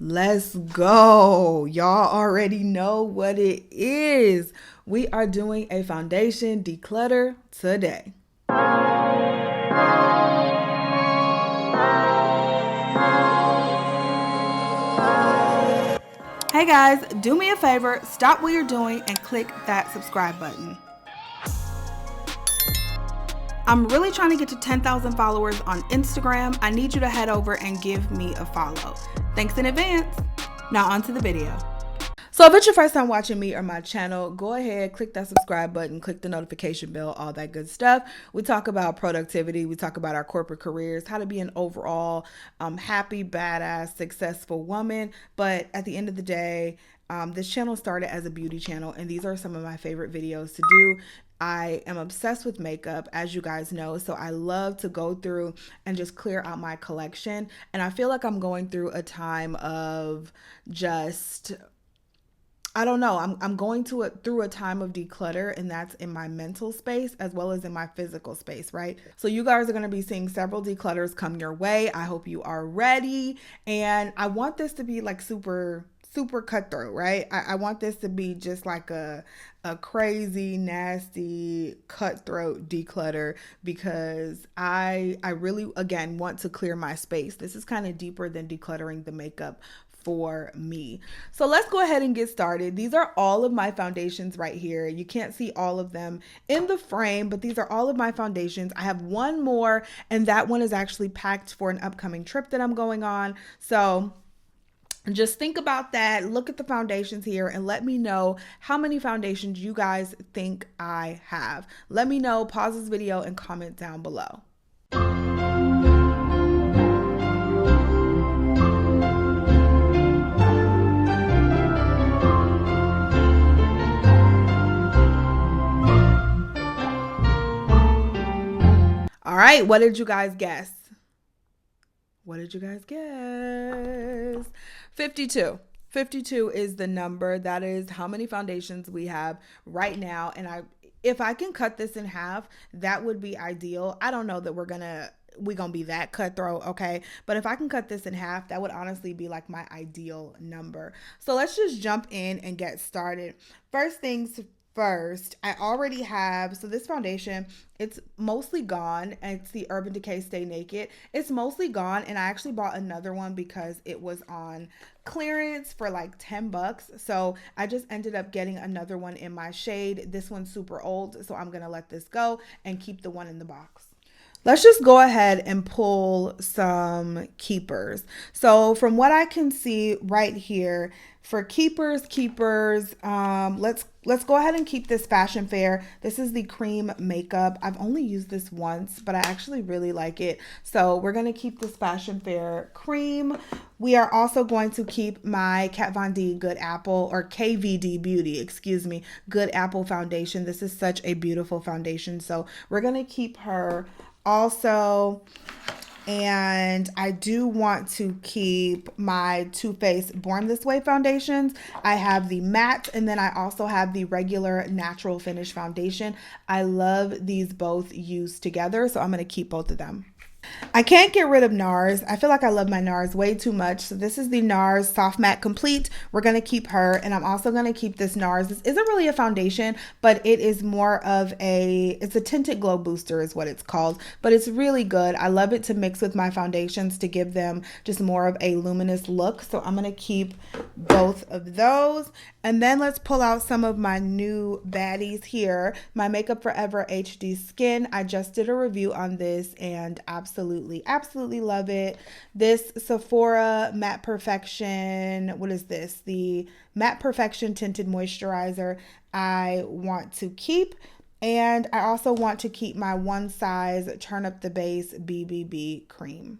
Let's go. Y'all already know what it is. We are doing a foundation declutter today. Hey guys, do me a favor, stop what you're doing and click that subscribe button. I'm really trying to get to 10,000 followers on Instagram. I need you to head over and give me a follow. Thanks in advance. Now on to the video. So if it's your first time watching me or my channel, go ahead, click that subscribe button, click the notification bell, all that good stuff. We talk about productivity. We talk about our corporate careers, how to be an overall happy, badass, successful woman. But at the end of the day, this channel started as a beauty channel, and these are some of my favorite videos to do. I am obsessed with makeup, as you guys know, so I love to go through and just clear out my collection. And I feel like I'm going through a time of just, I don't know, I'm going through a time of declutter, and that's in my mental space as well as in my physical space, right? So you guys are going to be seeing several declutters come your way. I hope you are ready, and I want this to be like super cutthroat, right? I want this to be just like a crazy, nasty, cutthroat declutter, because I really, again, want to clear my space. This is kind of deeper than decluttering the makeup for me. So let's go ahead and get started. These are all of my foundations right here. You can't see all of them in the frame, but these are all of my foundations. I have one more, and that one is actually packed for an upcoming trip that I'm going on. So just think about that. Look at the foundations here and let me know how many foundations you guys think I have. Let me know. Pause this video and comment down below. All right, what did you guys guess? What did you guys guess? 52. 52 is the number. That is how many foundations we have right now. And if I can cut this in half, that would be ideal. I don't know that we're gonna be that cutthroat, okay? But if I can cut this in half, that would honestly be like my ideal number. So let's just jump in and get started. First things first, I already have, so this foundation, it's mostly gone. It's the Urban Decay Stay Naked. It's mostly gone, and I actually bought another one because it was on clearance for like 10 bucks. So I just ended up getting another one in my shade. This one's super old, so I'm gonna let this go and keep the one in the box. Let's just go ahead and pull some keepers. So from what I can see right here, for keepers, let's go ahead and keep this Fashion Fair. This is the cream makeup. I've only used this once, but I actually really like it. So we're going to keep this Fashion Fair cream. We are also going to keep my Kat Von D Good Apple, or KVD Beauty, excuse me, Good Apple foundation. This is such a beautiful foundation. So we're going to keep her also. And I do want to keep my Too Faced Born This Way foundations. I have the matte, and then I also have the regular natural finish foundation. I love these both used together, so I'm going to keep both of them. I can't get rid of NARS. I feel like I love my NARS way too much. So this is the NARS Soft Matte Complete. We're going to keep her, and I'm also going to keep this NARS. This isn't really a foundation, but it is more of it's a tinted glow booster is what it's called, but it's really good. I love it to mix with my foundations to give them just more of a luminous look. So I'm going to keep both of those. And then let's pull out some of my new baddies here. My Makeup Forever HD Skin. I just did a review on this and absolutely love it. This Sephora Matte Perfection, what is this? The Matte Perfection Tinted Moisturizer I want to keep. And I also want to keep my One Size Turn Up the Base BBB Cream.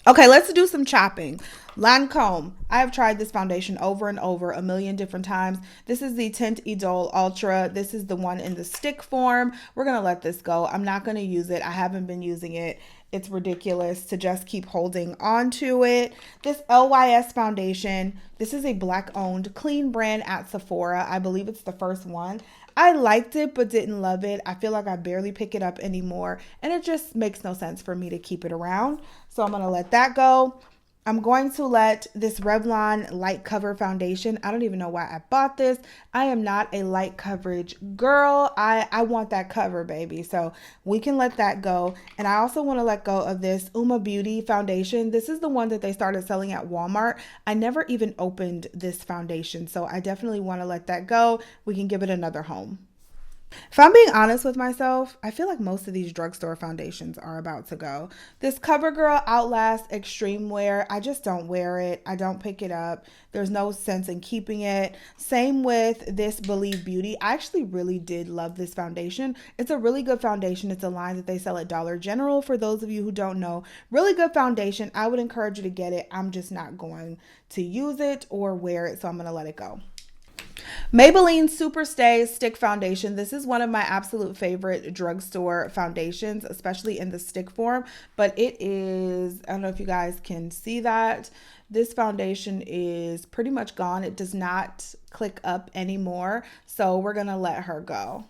Okay, let's do some chopping. Lancome. I have tried this foundation over and over a million different times. This is the Tint Idole Ultra. This is the one in the stick form. We're going to let this go. I'm not going to use it. I haven't been using it. It's ridiculous to just keep holding on to it. This LYS foundation. This is a Black-owned clean brand at Sephora. I believe it's the first one. I liked it, but didn't love it. I feel like I barely pick it up anymore, and it just makes no sense for me to keep it around. So I'm going to let that go. I'm going to let this Revlon light cover foundation. I don't even know why I bought this. I am not a light coverage girl. I want that cover, baby. So we can let that go. And I also want to let go of this Uma Beauty foundation. This is the one that they started selling at Walmart. I never even opened this foundation. So I definitely want to let that go. We can give it another home. If I'm being honest with myself, I feel like most of these drugstore foundations are about to go. This CoverGirl Outlast Extreme Wear, I just don't wear it. I don't pick it up. There's no sense in keeping it. Same with this Believe Beauty. I actually really did love this foundation. It's a really good foundation. It's a line that they sell at Dollar General. For those of you who don't know, really good foundation. I would encourage you to get it. I'm just not going to use it or wear it, so I'm going to let it go. Maybelline Superstay Stick Foundation. This is one of my absolute favorite drugstore foundations, especially in the stick form. But it is, I don't know if you guys can see that. This foundation is pretty much gone. It does not click up anymore. So we're going to let her go.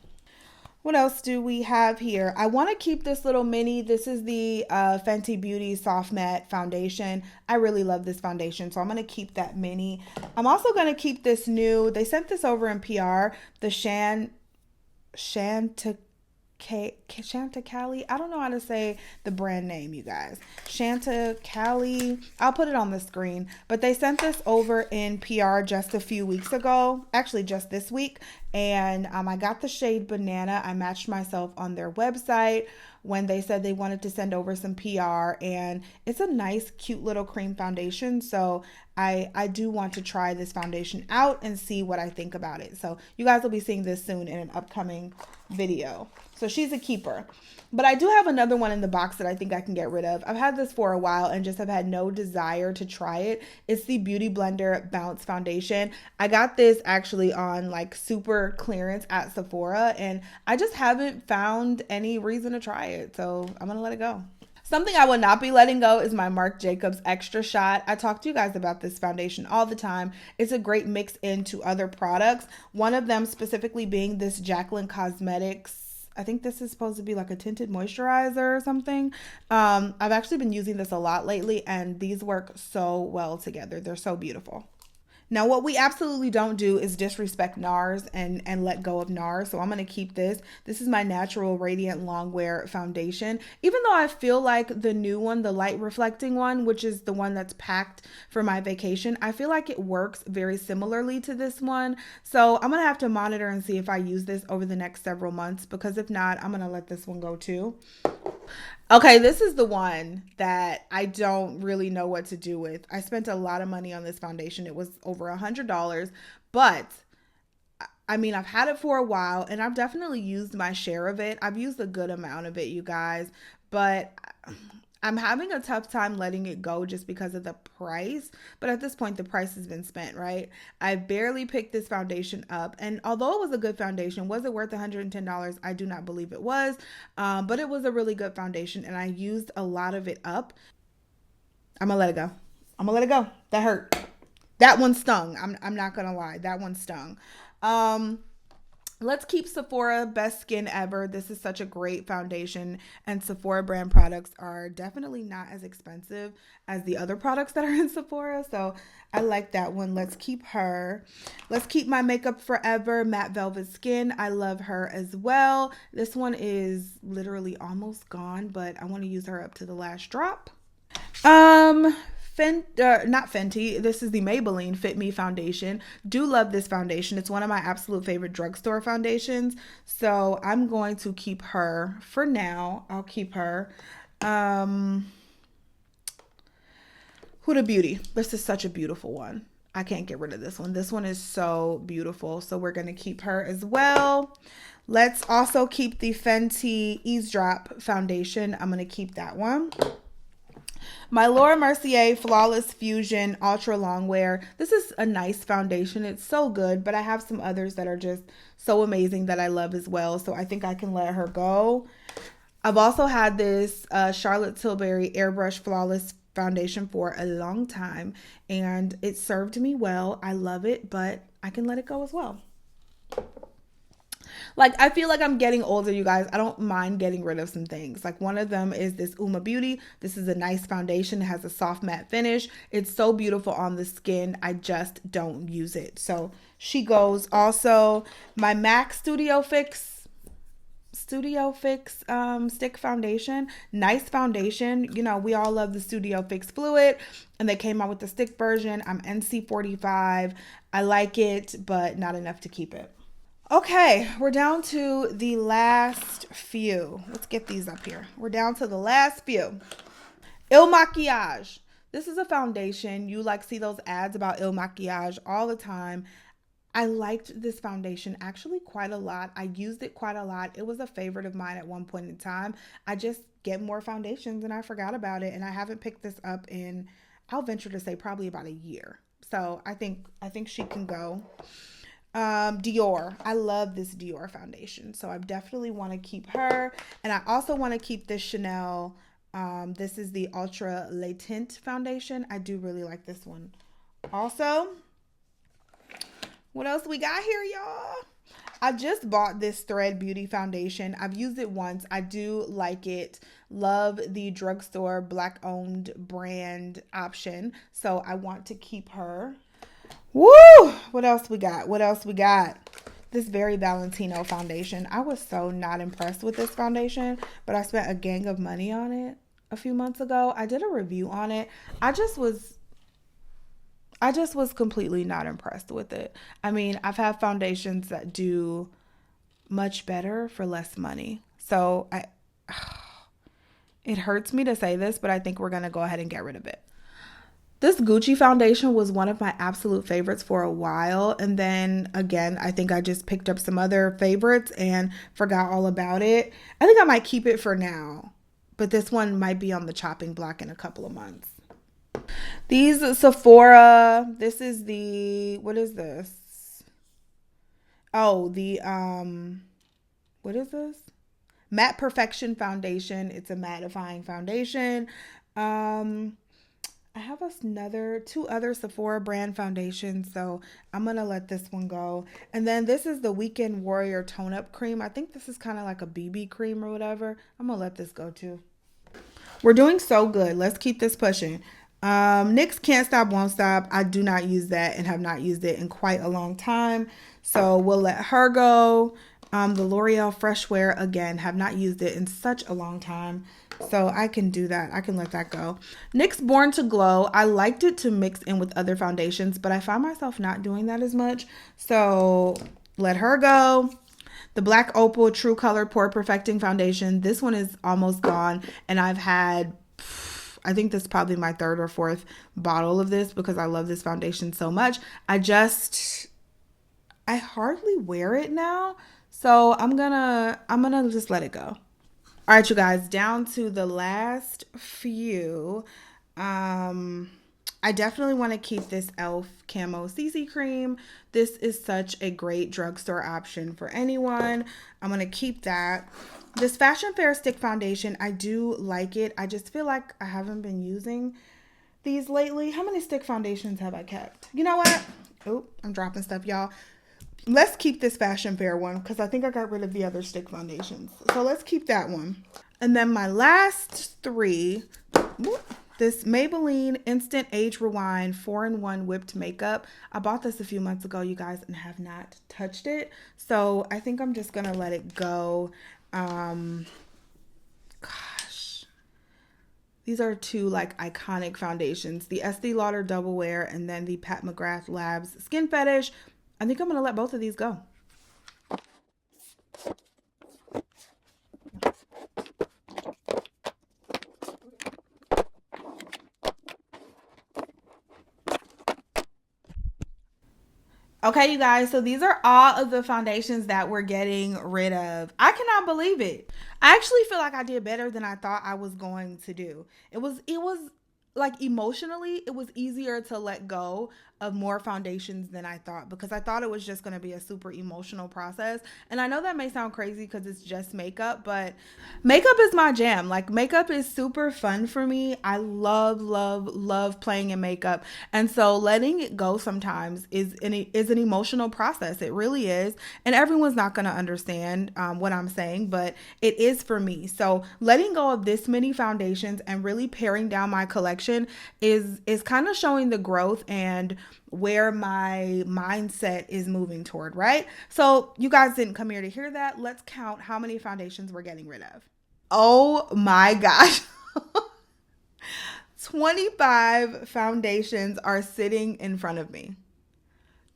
What else do we have here? I want to keep this little mini. This is the Fenty Beauty Soft Matte Foundation. I really love this foundation, so I'm going to keep that mini. I'm also going to keep this new, they sent this over in PR, the Chanticali. I don't know how to say the brand name, you guys. Chanticali. I'll put it on the screen. But they sent this over in PR just a few weeks ago. Actually, just this week. And I got the shade Banana. I matched myself on their website when they said they wanted to send over some PR. And it's a nice, cute little cream foundation. So I do want to try this foundation out and see what I think about it. So you guys will be seeing this soon in an upcoming video. So she's a keeper. But I do have another one in the box that I think I can get rid of. I've had this for a while and just have had no desire to try it. It's the Beauty Blender Bounce Foundation. I got this actually on like super clearance at Sephora and I just haven't found any reason to try it. So I'm going to let it go. Something I will not be letting go is my Marc Jacobs Extra Shot. I talk to you guys about this foundation all the time. It's a great mix into other products. One of them specifically being this Jaclyn Cosmetics. I think this is supposed to be like a tinted moisturizer or something. I've actually been using this a lot lately and these work so well together. They're so beautiful. Now, what we absolutely don't do is disrespect NARS and let go of NARS. So I'm going to keep this. This is my Natural Radiant Longwear Foundation. Even though I feel like the new one, the light reflecting one, which is the one that's packed for my vacation, I feel like it works very similarly to this one. So I'm going to have to monitor and see if I use this over the next several months, because if not, I'm going to let this one go too. Okay, this is the one that I don't really know what to do with. I spent a lot of money on this foundation. It was over $100, but I mean, I've had it for a while and I've definitely used my share of it. I've used a good amount of it, you guys, but I'm having a tough time letting it go just because of the price. But at this point, the price has been spent, right? I barely picked this foundation up. And although it was a good foundation, was it worth $110? I do not believe it was. But it was a really good foundation and I used a lot of it up. I'm going to let it go. I'm going to let it go. That hurt. That one stung. I'm not going to lie. That one stung. Let's keep Sephora Best Skin Ever. This is such a great foundation and Sephora brand products are definitely not as expensive as the other products that are in Sephora. So I like that one. Let's keep her. Let's keep My Makeup Forever Matte Velvet Skin. I love her as well. This one is literally almost gone, but I want to use her up to the last drop. Not Fenty. This is the Maybelline Fit Me foundation. Do love this foundation. It's one of my absolute favorite drugstore foundations. So I'm going to keep her for now. I'll keep her. Huda Beauty. This is such a beautiful one. I can't get rid of this one. This one is so beautiful. So we're going to keep her as well. Let's also keep the Fenty Eavesdrop foundation. I'm going to keep that one. My Laura Mercier Flawless Fusion Ultra Longwear. This is a nice foundation. It's so good, but I have some others that are just so amazing that I love as well. So I think I can let her go. I've also had this Charlotte Tilbury Airbrush Flawless Foundation for a long time, and it served me well. I love it, but I can let it go as well. Like, I feel like I'm getting older, you guys. I don't mind getting rid of some things. Like, one of them is this Uma Beauty. This is a nice foundation. It has a soft matte finish. It's so beautiful on the skin. I just don't use it. So she goes. Also, my MAC Studio Fix stick foundation. Nice foundation. You know, we all love the Studio Fix fluid, and they came out with the stick version. I'm NC45. I like it, but not enough to keep it. Okay, we're down to the last few. Let's get these up here. We're down to the last few. Il Makiage. This is a foundation. You like see those ads about Il Makiage all the time. I liked this foundation actually quite a lot. I used it quite a lot. It was a favorite of mine at one point in time. I just get more foundations and I forgot about it, and I haven't picked this up in, I'll venture to say, probably about a year. So I think she can go. Dior. I love this Dior foundation, so I definitely want to keep her. And I also want to keep this Chanel. This is the Ultra Latent foundation. I do really like this one. Also, what else we got here, y'all? I just bought this Thread Beauty foundation. I've used it once. I do like it. Love the drugstore black owned brand option, so I want to keep her. Woo! What else we got? This Very Valentino foundation. I was so not impressed with this foundation, but I spent a gang of money on it a few months ago. I did a review on it. I just was completely not impressed with it. I mean, I've had foundations that do much better for less money. So it hurts me to say this, but I think we're going to go ahead and get rid of it. This Gucci foundation was one of my absolute favorites for a while. And then again, I think I just picked up some other favorites and forgot all about it. I think I might keep it for now, but this one might be on the chopping block in a couple of months. These Sephora, this is the, what is this? Oh, the, what is this? Matte Perfection foundation. It's a mattifying foundation. I have two other Sephora brand foundations, so I'm going to let this one go. And then this is the Weekend Warrior Tone Up Cream. I think this is kind of like a BB cream or whatever. I'm going to let this go too. We're doing so good. Let's keep this pushing. NYX Can't Stop, Won't Stop. I do not use that and have not used it in quite a long time, so we'll let her go. The L'Oreal Fresh Wear, again, have not used it in such a long time, so I can do that. I can let that go. NYX Born to Glow. I liked it to mix in with other foundations, but I find myself not doing that as much, so let her go. The Black Opal True Color Pore Perfecting Foundation. This one is almost gone, and I've had, I think this is probably my third or fourth bottle of this because I love this foundation so much. I hardly wear it now, so I'm gonna just let it go. All right, you guys, down to the last few. I definitely want to keep this e.l.f. Camo CC Cream. This is such a great drugstore option for anyone. I'm going to keep that. This Fashion Fair Stick Foundation, I do like it. I just feel like I haven't been using these lately. How many stick foundations have I kept? You know what? Oh, I'm dropping stuff, y'all. Let's keep this Fashion Fair one because I think I got rid of the other stick foundations. So let's keep that one. And then my last three, this Maybelline Instant Age Rewind 4-in-1 Whipped Makeup. I bought this a few months ago, you guys, and have not touched it. So I think I'm just going to let it go. Gosh. These are two like iconic foundations. The Estee Lauder Double Wear and then the Pat McGrath Labs Skin Fetish. I think I'm going to let both of these go. Okay, you guys, so these are all of the foundations that we're getting rid of. I cannot believe it. I actually feel like I did better than I thought I was going to do. It was like emotionally, it was easier to let go of more foundations than I thought, because I thought it was just going to be a super emotional process. And I know that may sound crazy because it's just makeup, but makeup is my jam. Like, makeup is super fun for me. I love, love, love playing in makeup. And so letting it go sometimes is an emotional process. It really is. And everyone's not going to understand what I'm saying, but it is for me. So letting go of this many foundations and really paring down my collection is kind of showing the growth and where my mindset is moving toward, right? So you guys didn't come here to hear that. Let's count how many foundations we're getting rid of. Oh my gosh. 25 foundations are sitting in front of me.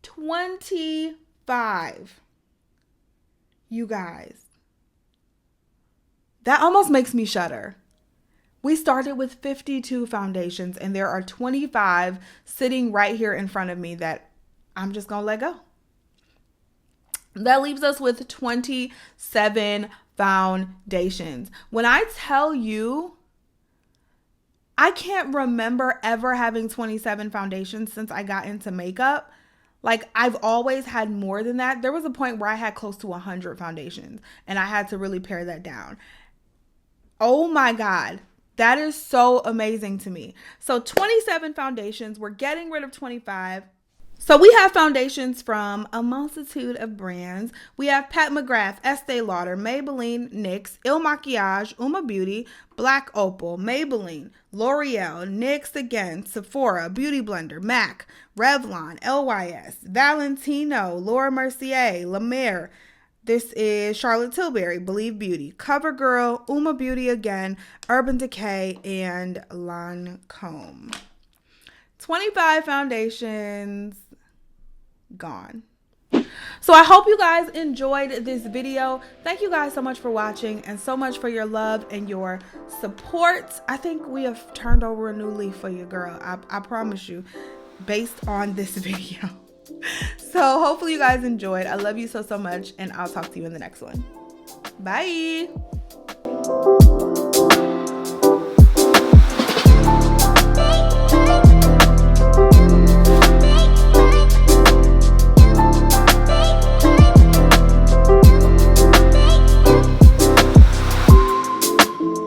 25. You guys. That almost makes me shudder. We started with 52 foundations and there are 25 sitting right here in front of me that I'm just going to let go. That leaves us with 27 foundations. When I tell you, I can't remember ever having 27 foundations since I got into makeup. Like, I've always had more than that. There was a point where I had close to 100 foundations and I had to really pare that down. Oh my God. That is so amazing to me. So 27 foundations. We're getting rid of 25. So we have foundations from a multitude of brands. We have Pat McGrath, Estee Lauder, Maybelline, NYX, Il Makiage, Uma Beauty, Black Opal, Maybelline, L'Oreal, NYX again, Sephora, Beauty Blender, MAC, Revlon, LYS, Valentino, Laura Mercier, La Mer. This is Charlotte Tilbury, Believe Beauty, CoverGirl, Uma Beauty again, Urban Decay, and Lancome. 25 foundations gone. So I hope you guys enjoyed this video. Thank you guys so much for watching and so much for your love and your support. I think we have turned over a new leaf for you, girl. I promise you, based on this video. So hopefully you guys enjoyed. I love you so much, and I'll talk to you in the next one. Bye.